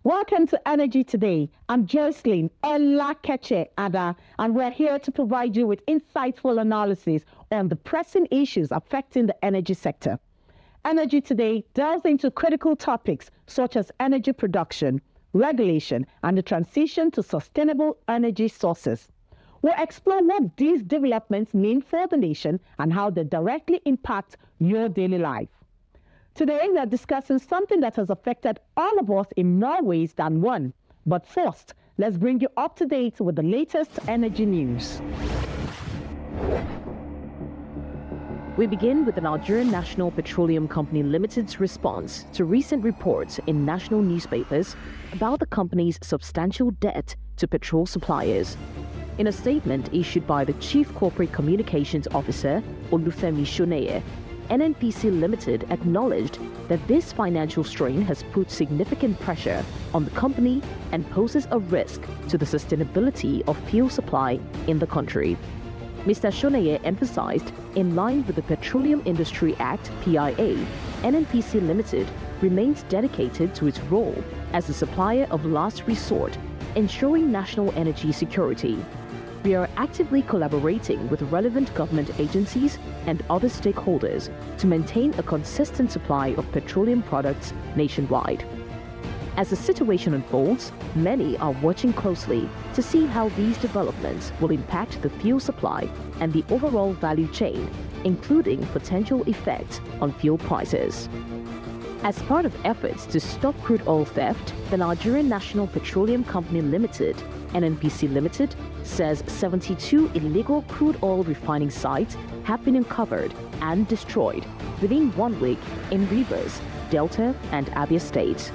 Welcome to Energy Today. I'm Jocelyn Olakeche Ada, and we're here to provide you with insightful analysis on the pressing issues affecting the energy sector. Energy Today delves into critical topics such as energy production, regulation, and the transition to sustainable energy sources. We'll explore what these developments mean for the nation and how they directly impact your daily life. Today, we are discussing something that has affected all of us in more ways than one. But first, let's bring you up to date with the latest energy news. We begin with the Nigerian National Petroleum Company Limited's response to recent reports in national newspapers about the company's substantial debt to petrol suppliers. In a statement issued by the Chief Corporate Communications Officer, Olufemi Shoneye, NNPCL Limited acknowledged that this financial strain has put significant pressure on the company and poses a risk to the sustainability of fuel supply in the country. Mr. Shoneye emphasized, in line with the Petroleum Industry Act (PIA), NNPCL Limited remains dedicated to its role as a supplier of last resort, ensuring national energy security. We are actively collaborating with relevant government agencies and other stakeholders to maintain a consistent supply of petroleum products nationwide. As the situation unfolds, many are watching closely to see how these developments will impact the fuel supply and the overall value chain, including potential effects on fuel prices. As part of efforts to stop crude oil theft, the Nigerian National Petroleum Company Limited, NNPCL Limited, says 72 illegal crude oil refining sites have been uncovered and destroyed within 1 week in Rivers, Delta, and Abia states.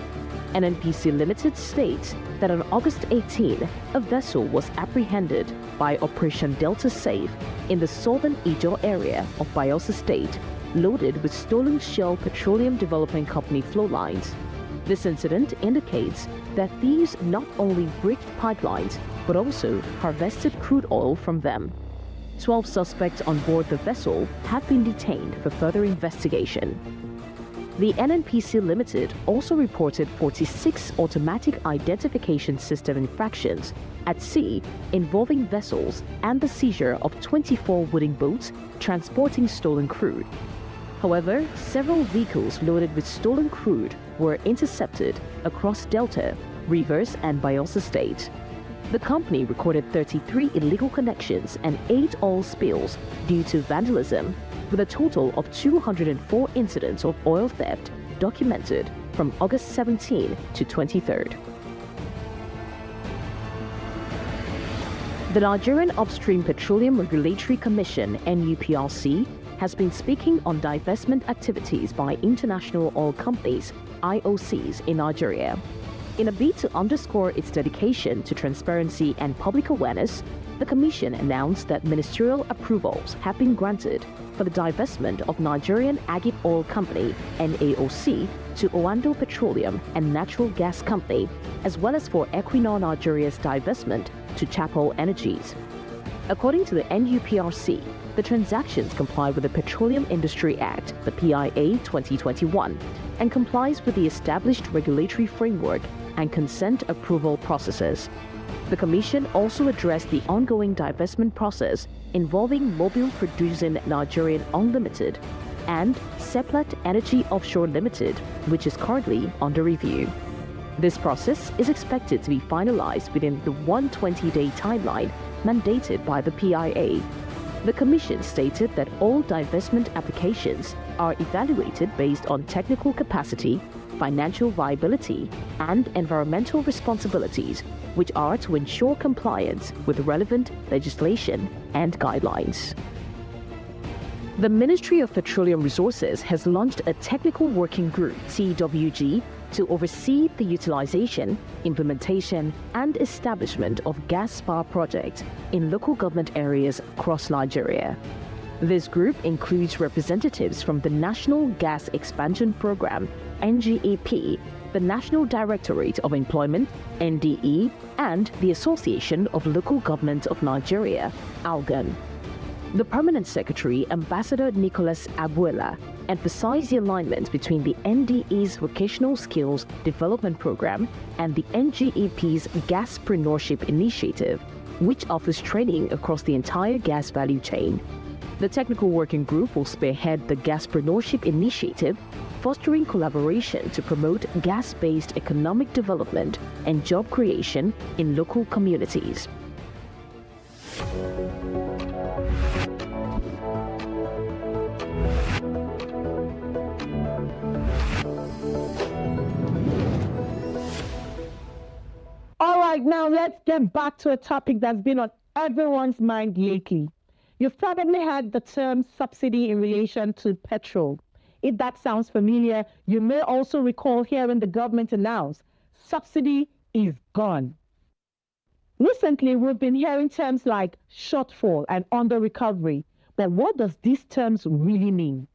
NNPCL Limited states that on August 18, a vessel was apprehended by Operation Delta Safe in the southern Ijo area of Bayelsa State, loaded with stolen Shell Petroleum Development Company flow lines. This incident indicates that these not only breached pipelines, but also harvested crude oil from them. 12 suspects on board the vessel have been detained for further investigation. The NNPCL Limited also reported 46 automatic identification system infractions at sea involving vessels and the seizure of 24 wooden boats transporting stolen crude. However, several vehicles loaded with stolen crude were intercepted across Delta, Rivers, and Bayelsa State. The company recorded 33 illegal connections and 8 oil spills due to vandalism, with a total of 204 incidents of oil theft documented from August 17 to 23rd. The Nigerian Upstream Petroleum Regulatory Commission, NUPRC, has been speaking on divestment activities by international oil companies, IOCs, in Nigeria. In a bid to underscore its dedication to transparency and public awareness, the Commission announced that ministerial approvals have been granted for the divestment of Nigerian Agip Oil Company, NAOC, to Oando Petroleum and Natural Gas Company, as well as for Equinor Nigeria's divestment to Chapel Energies. According to the NUPRC, the transactions comply with the Petroleum Industry Act, the PIA 2021, and complies with the established regulatory framework and consent approval processes. The Commission also addressed the ongoing divestment process involving Mobile Producing Nigerian Unlimited and Seplat Energy Offshore Limited, which is currently under review. This process is expected to be finalized within the 120-day timeline mandated by the PIA. The Commission stated that all divestment applications are evaluated based on technical capacity, financial viability, and environmental responsibilities, which are to ensure compliance with relevant legislation and guidelines. The Ministry of Petroleum Resources has launched a technical working group, TWG, to oversee the utilization, implementation, and establishment of gas power projects in local government areas across Nigeria. This group includes representatives from the National Gas Expansion Program, NGEP, the National Directorate of Employment, NDE, and the Association of Local Governments of Nigeria, ALGON. The Permanent Secretary, Ambassador Nicholas Abuela, emphasized the alignment between the NDE's Vocational Skills Development Program and the NGEP's Gaspreneurship Initiative, which offers training across the entire gas value chain. The technical working group will spearhead the Gaspreneurship Initiative, fostering collaboration to promote gas-based economic development and job creation in local communities. All right, now let's get back to a topic that's been on everyone's mind lately. You've probably heard the term subsidy in relation to petrol. If that sounds familiar, you may also recall hearing the government announce subsidy is gone. Recently, we've been hearing terms like shortfall and under recovery, but what does these terms really mean?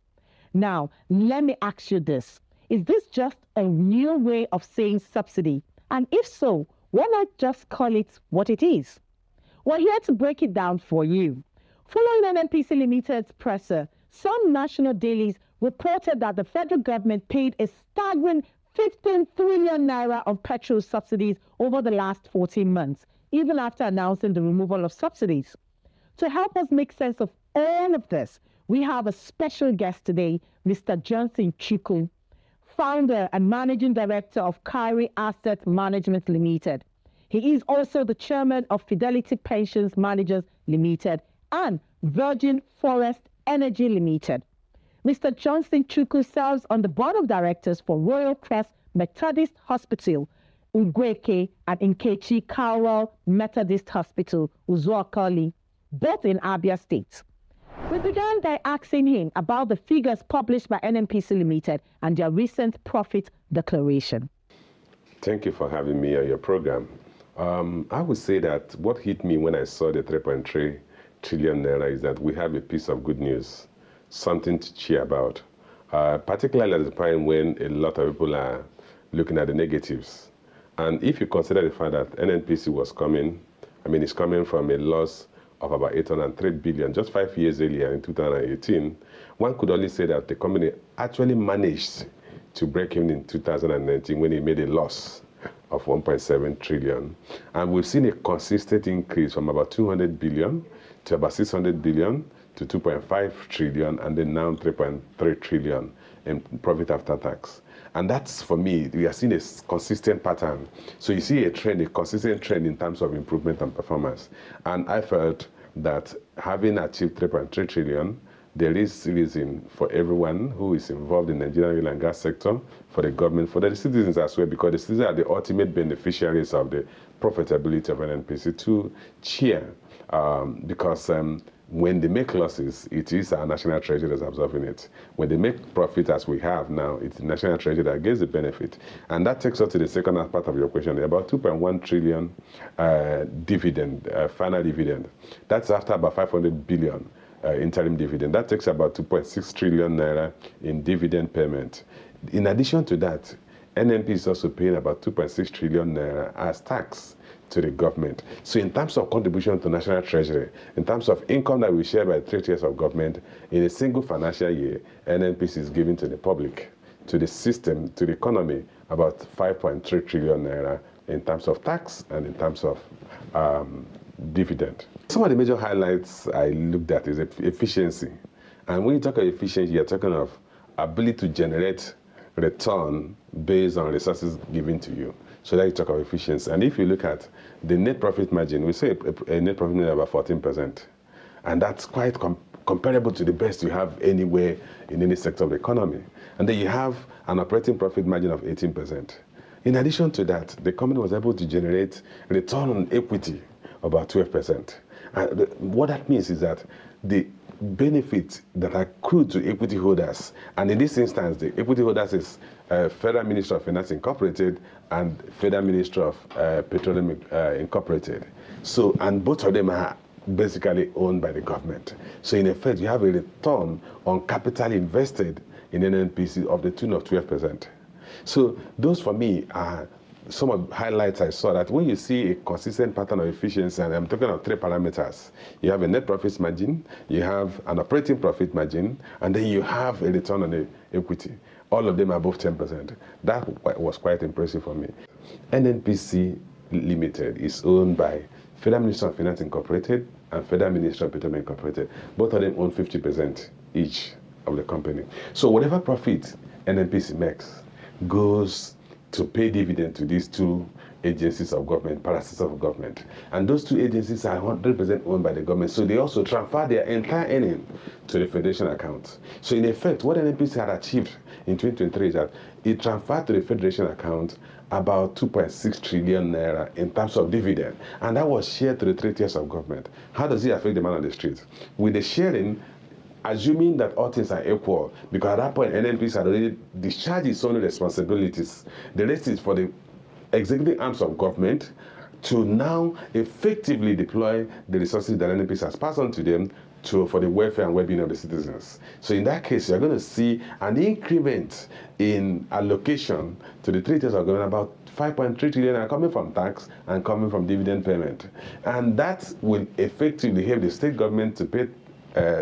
Now, let me ask you this. Is this just a new way of saying subsidy? And if so, why not just call it what it is? We're here to break it down for you. Following NNPC Limited's presser, some national dailies reported that the federal government paid a staggering 15 trillion naira of petrol subsidies over the last 14 months, even after announcing the removal of subsidies. To help us make sense of all of this, we have a special guest today, Mr. Johnson Chukwu, founder and managing director of Kyrie Asset Management Limited. He is also the chairman of Fidelity Pensions Managers Limited and Virgin Forest Energy Limited. Mr. Johnson Chukwu serves on the board of directors for Royal Crest Methodist Hospital, Ugweke, and Nkechi Cowell Methodist Hospital, Uzuakoli, both in Abia State. We began by asking him about the figures published by NNPC Limited and their recent profit declaration. Thank you for having me on your program. I would say that what hit me when I saw the 3.3 trillion naira is that we have a piece of good news, something to cheer about, particularly at the time when a lot of people are looking at the negatives. And if you consider the fact that NNPC was coming, it's coming from a loss of about 803 billion just 5 years earlier in 2018, one could only say that the company actually managed to break even in 2019 when it made a loss of 1.7 trillion. And we've seen a consistent increase from about 200 billion to about 600 billion to 2.5 trillion and then now 3.3 trillion in profit after tax. And that's, for me, we are seeing a consistent pattern. So you see a trend, a consistent trend in terms of improvement and performance. And I felt that having achieved 3.3 trillion, there is reason for everyone who is involved in the Nigerian oil and gas sector, for the government, for the citizens as well, because the citizens are the ultimate beneficiaries of the profitability of NNPC, to cheer. Because when they make losses, it is our national treasury that's absorbing it. When they make profit, as we have now, it's the national treasury that gets the benefit. And that takes us to the second part of your question, about 2.1 trillion dividend, final dividend. That's after about 500 billion interim dividend. That takes about 2.6 trillion naira in dividend payment. In addition to that, NNP is also paying about 2.6 trillion naira as tax to the government. So in terms of contribution to national treasury, in terms of income that we share by 3 tiers of government, in a single financial year, NNPC is giving to the public, to the system, to the economy, about 5.3 trillion naira in terms of tax and in terms of dividend. Some of the major highlights I looked at is efficiency. And when you talk of efficiency, you're talking of ability to generate return based on resources given to you. So that you talk of efficiency. And if you look at the net profit margin, we say a net profit margin of about 14%. And that's quite comparable to the best you have anywhere in any sector of the economy. And then you have an operating profit margin of 18%. In addition to that, the company was able to generate return on equity of about 12%. And what that means is that the benefits that accrue to equity holders, and in this instance, the equity holders is Federal Ministry of Finance Incorporated and Federal Ministry of Petroleum Incorporated. So, and both of them are basically owned by the government. So in effect, you have a return on capital invested in NNPC of the tune of 12%. So those for me are some of the highlights I saw that when you see a consistent pattern of efficiency, and I'm talking of three parameters, you have a net profit margin, you have an operating profit margin, and then you have a return on equity. All of them above 10%. That was quite impressive for me. NNPC Limited is owned by Federal Ministry of Finance Incorporated and Federal Ministry of Petroleum Incorporated. Both of them own 50% each of the company. So whatever profit NNPC makes goes to pay dividend to these two agencies of government, parasites of government. And those two agencies are 100% owned by the government, so they also transfer their entire earning to the Federation account. So in effect, what NNPC had achieved in 2023 is that it transferred to the Federation account about 2.6 trillion naira in terms of dividend, and that was shared to the 3 tiers of government. How does it affect the man on the street? With the sharing, assuming that all things are equal, because at that point NNPC had already discharged its own responsibilities. The rest is for the executive arms of government to now effectively deploy the resources that NNPC has passed on to them for the welfare and well-being of the citizens. So in that case, you're going to see an increment in allocation to the 3 tiers of government, about 5.3 trillion are coming from tax and coming from dividend payment. And that will effectively help the state government to pay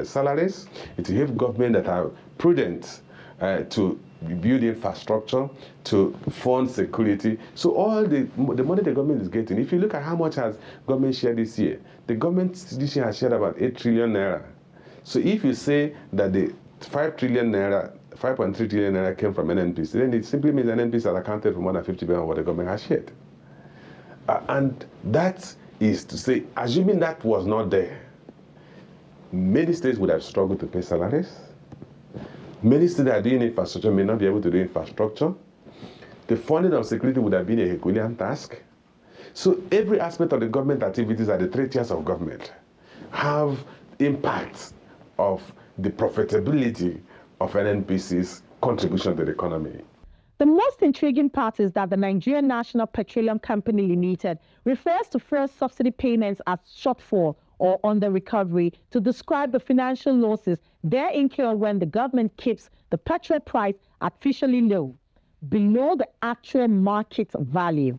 salaries. It will help government that are prudent to build infrastructure, to fund security. So all the money the government is getting, if you look at how much has government shared this year, the government this year has shared about 8 trillion naira. So if you say that the 5 trillion naira, 5.3 trillion naira came from NNPC, then it simply means NNPC has accounted for more than 50% of what the government has shared. And that is to say, assuming that was not there, many states would have struggled to pay salaries. Many states that are doing infrastructure may not be able to do infrastructure. The funding of security would have been a Herculean task. So every aspect of the government activities at the 3 tiers of government have impacts of the profitability of NNPC's contribution to the economy. The most intriguing part is that the Nigerian National Petroleum Company Limited refers to first subsidy payments as shortfall or under recovery to describe the financial losses they incur when the government keeps the petrol price artificially low, below the actual market value.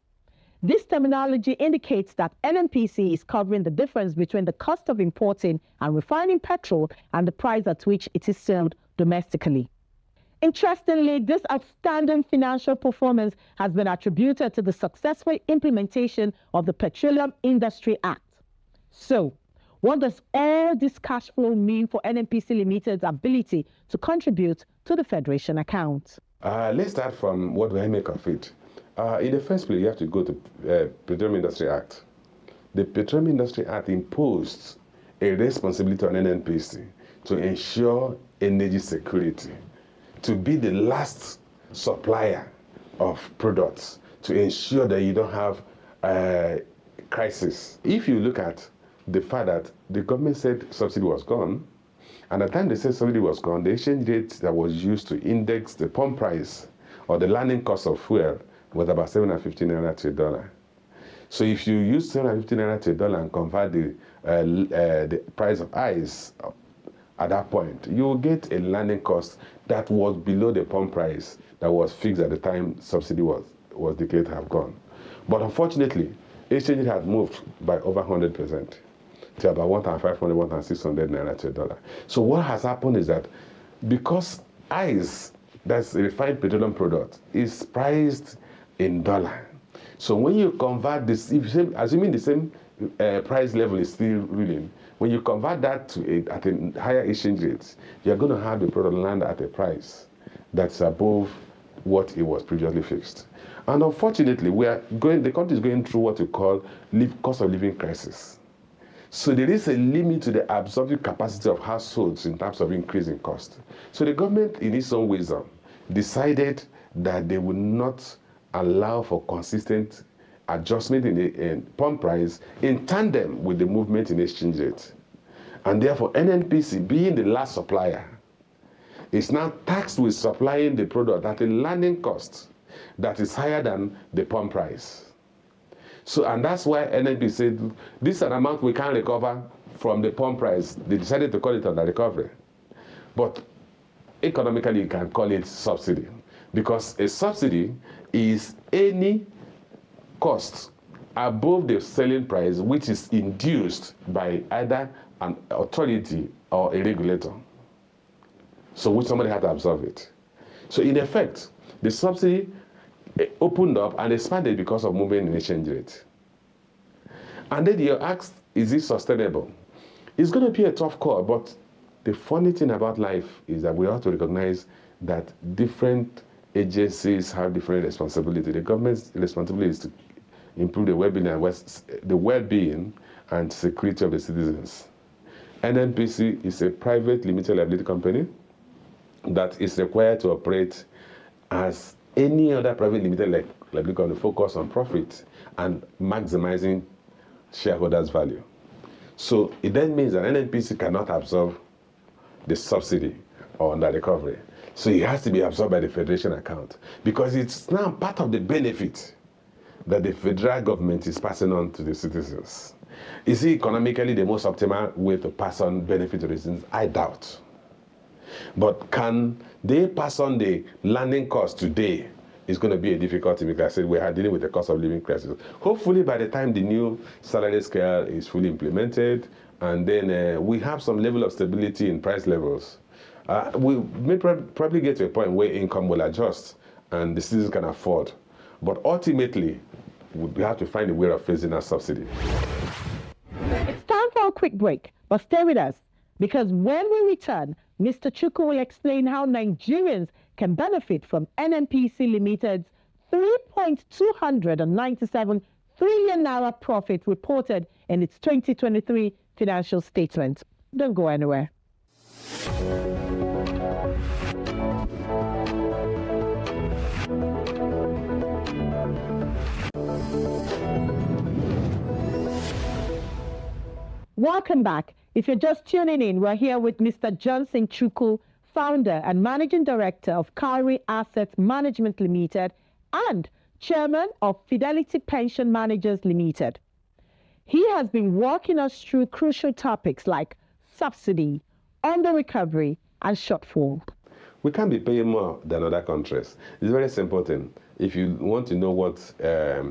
This terminology indicates that NNPC is covering the difference between the cost of importing and refining petrol and the price at which it is sold domestically. Interestingly, this outstanding financial performance has been attributed to the successful implementation of the Petroleum Industry Act. So, what does all this cash flow mean for NNPC Limited's ability to contribute to the Federation account? Let's start from what do I make of it. In the first place, you have to go to Petroleum Industry Act. The Petroleum Industry Act imposed a responsibility on NNPC to ensure energy security, to be the last supplier of products, to ensure that you don't have a crisis. If you look at the fact that the government said subsidy was gone, and at the time they said subsidy was gone, the exchange rate that was used to index the pump price or the landing cost of fuel was about 750 naira to $1. So if you use 750 naira to $1 and convert the price of ice at that point, you will get a landing cost that was below the pump price that was fixed at the time subsidy was declared to have gone. But unfortunately, exchange rate has moved by over 100% to about 1,500, 1,600 naira to $1. So what has happened is that because ice, that's a refined petroleum product, is priced in dollar. So when you convert this, assuming the same price level is still ruling, when you convert that at a higher exchange rate, you're going to have the product land at a price that's above what it was previously fixed. And unfortunately, the country is going through what we call cost of living crisis. So there is a limit to the absorbing capacity of households in terms of increasing cost. So the government, in its own wisdom, decided that they would not allow for consistent adjustment in the pump price in tandem with the movement in exchange rate. And therefore, NNPC, being the last supplier, is now taxed with supplying the product at a landing cost that is higher than the pump price. So, and that's why NNPC said, this is an amount we can't recover from the pump price. They decided to call it under recovery. But economically, you can call it subsidy, because a subsidy is any cost above the selling price, which is induced by either an authority or a regulator. So which somebody had to absorb it. So in effect, the subsidy opened up and expanded because of movement in exchange rate. And then you're asked, is it sustainable? It's going to be a tough call, but the funny thing about life is that we have to recognize that different agencies have different responsibility. The government's responsibility is to improve the well-being and security of the citizens. NNPC is a private limited liability company that is required to operate as any other private limited liability company, focus on profit and maximizing shareholders' value. So it then means that NNPC cannot absorb the subsidy or the recovery. So it has to be absorbed by the federation account because it's now part of the benefit that the federal government is passing on to the citizens. Is it economically the most optimal way to pass on benefit to the citizens? I doubt. But can they pass on the landing cost today? It's going to be a difficulty because I said we are dealing with the cost of living crisis. Hopefully by the time the new salary scale is fully implemented and then we have some level of stability in price levels, we may probably get to a point where income will adjust and the citizens can afford. But ultimately, we have to find a way of phasing our subsidy. It's time for a quick break, but stay with us because when we return, Mr. Chukwu will explain how Nigerians can benefit from NNPC Limited's 3.297 trillion naira profit reported in its 2023 financial statement. Don't go anywhere. Welcome back. If you're just tuning in, we're here with Mr. Johnson Chukwu, founder and managing director of Kauri Asset Management Limited and chairman of Fidelity Pension Managers Limited. He has been walking us through crucial topics like subsidy, under recovery, and shortfall. We can't be paying more than other countries. It's a very simple thing. If you want to know what a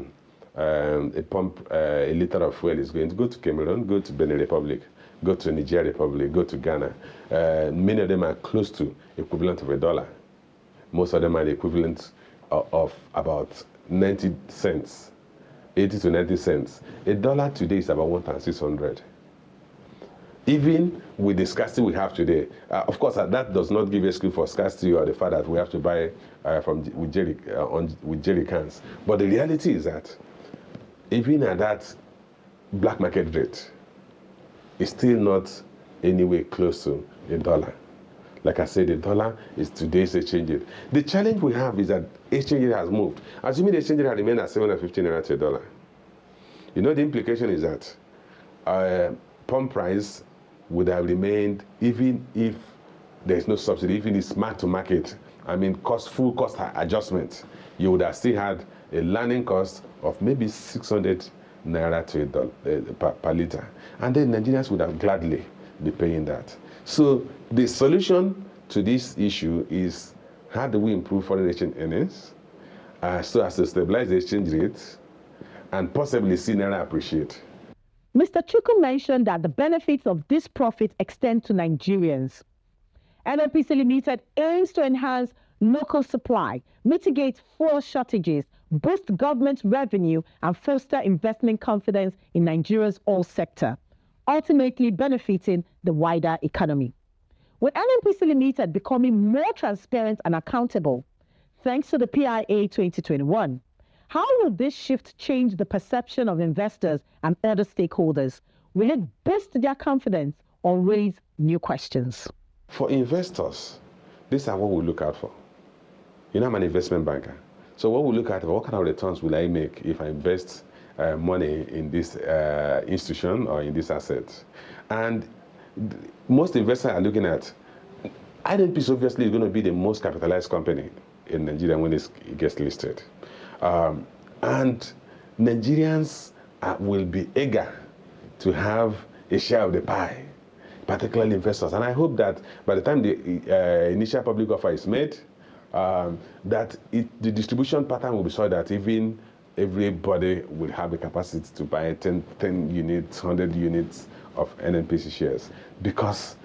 liter of fuel is going to go to Cameroon, go to Benin Republic, go to Nigeria Republic, go to Ghana. Many of them are close to equivalent of $1. Most of them are the equivalent of about 90 cents, 80 to 90 cents. $1 today is about 1,600. Even with the scarcity we have today, of course, that does not give excuse for scarcity or the fact that we have to buy with jerry cans. But the reality is that even at that black market rate, it's still not anywhere close to $1. Like I said, $1 is today's exchange rate. The challenge we have is that exchange rate has moved. Assuming the exchange rate has remained at 750 naira to $1, you know the implication is that pump price would have remained even if there's no subsidy, even if it's mark to market. I mean, full cost adjustment. You would have still had a landing cost of maybe 600 naira to $1 per liter. And then Nigerians would have gladly be paying that. So the solution to this issue is how do we improve foreign exchange earnings so as to stabilize the exchange rate and possibly see naira appreciate. Mr. Chukwu mentioned that the benefits of this profit extend to Nigerians. NNPC Limited aims to enhance local supply, mitigate fuel shortages, boost government revenue, and foster investment confidence in Nigeria's oil sector, ultimately benefiting the wider economy. With NNPC Limited becoming more transparent and accountable, thanks to the PIA 2021, how will this shift change the perception of investors and other stakeholders? Will it boost their confidence or raise new questions? For investors, these are what we look out for. You know, I'm an investment banker. So what we look at, what kind of returns will I make if I invest money in this institution or in this asset? And most investors are looking at, NNPC obviously is going to be the most capitalized company in Nigeria when it gets listed. And Nigerians will be eager to have a share of the pie, particularly investors. And I hope that by the time the initial public offer is made, that the distribution pattern will be so that even everybody will have the capacity to buy 10 units, 100 units of NNPC shares. Because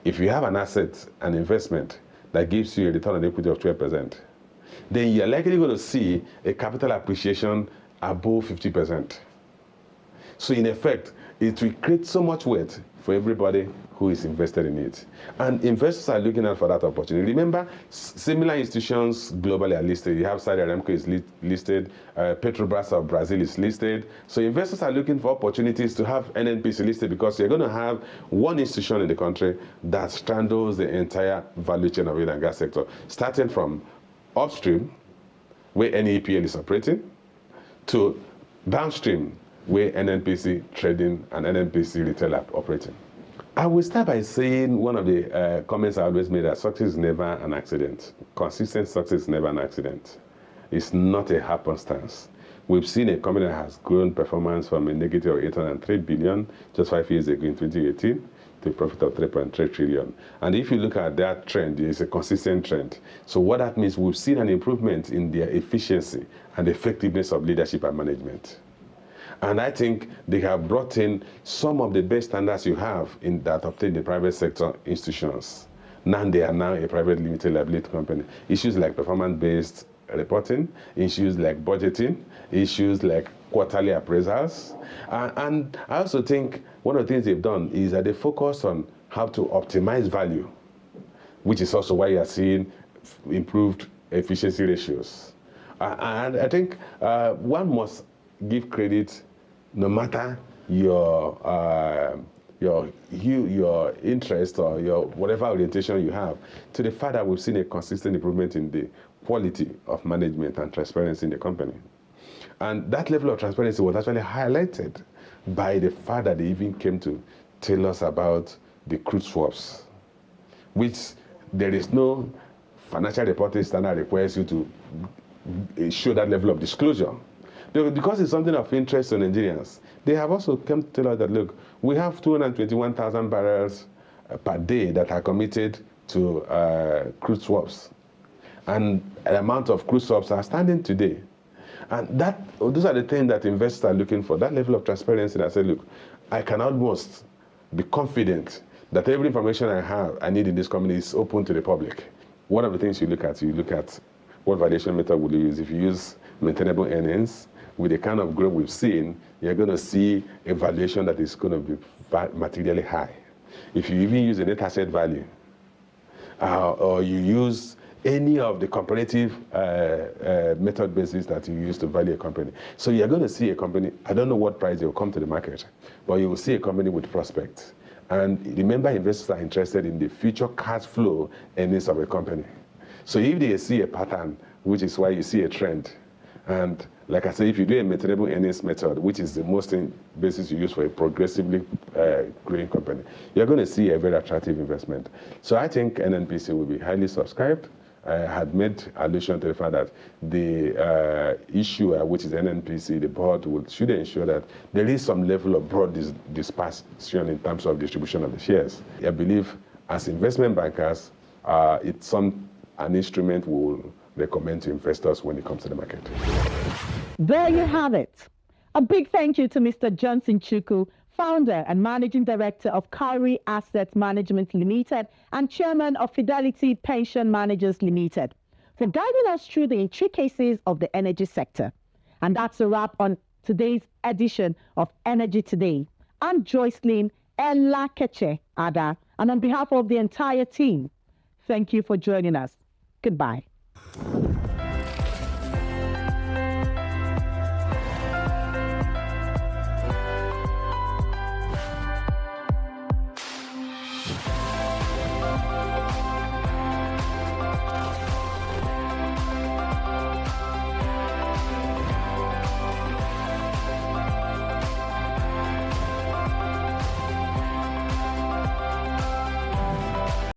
if you have an asset, an investment that gives you a return on equity of 12%, then you're likely going to see a capital appreciation above 50%. So in effect, it will create so much wealth for everybody who is invested in it. And investors are looking out for that opportunity. Remember, similar institutions globally are listed. You have Saudi Aramco is listed, Petrobras of Brazil is listed. So investors are looking for opportunities to have NNPC listed because you're going to have one institution in the country that straddles the entire value chain of oil and gas sector, starting from upstream, where NEPL is operating, to downstream, where NNPC trading and NNPC retail are operating. I will start by saying one of the comments I always made, that success is never an accident. Consistent success is never an accident. It's not a happenstance. We've seen a company that has grown performance from a negative of 803 billion just 5 years ago in 2018 to a profit of 3.3 trillion. And if you look at that trend, it's a consistent trend. So what that means, we've seen an improvement in their efficiency and effectiveness of leadership and management. And I think they have brought in some of the best standards you have in that obtained in private sector institutions. Now they are now a private limited liability company. Issues like performance-based reporting, issues like budgeting, issues like quarterly appraisals. And I also think one of the things they've done is that they focus on how to optimize value, which is also why you are seeing improved efficiency ratios. And I think one must give credit, no matter your interest or your whatever orientation you have, to the fact that we've seen a consistent improvement in the quality of management and transparency in the company. And that level of transparency was actually highlighted by the fact that they even came to tell us about the crude swaps, which there is no financial reporting standard requires you to show that level of disclosure. Because it's something of interest to Nigerians, they have also come to tell us that, look, we have 221,000 barrels per day that are committed to crude swaps. And an amount of crude swaps are standing today. And those are the things that investors are looking for, that level of transparency that say, look, I can almost be confident that every information I need in this company is open to the public. One of the things you look at what valuation method will you use. If you use maintainable earnings, with the kind of growth we've seen, you're going to see a valuation that is going to be materially high. If you even use a net asset value, or you use any of the comparative method basis that you use to value a company. So you're going to see a company, I don't know what price they'll come to the market, but you will see a company with prospects. And remember, investors are interested in the future cash flow earnings of a company. So if they see a pattern, which is why you see a trend, and like I say, if you do a maintainable earnings method, which is the most basis you use for a progressively growing company, you're going to see a very attractive investment. So I think NNPC will be highly subscribed. I had made allusion to the fact that the issuer, which is NNPC, the board should ensure that there is some level of broad dispersion in terms of distribution of the shares. I believe as investment bankers, it's an instrument we will recommend to investors when it comes to the market. There you have it. A big thank you to Mr. Johnson Chukwu, founder and managing director of Kauri Asset Management Limited and chairman of Fidelity Pension Managers Limited, for guiding us through the intricacies of the energy sector. And that's a wrap on today's edition of Energy Today. I'm Joycelyn Elakeche Ada, and on behalf of the entire team, thank you for joining us. Goodbye.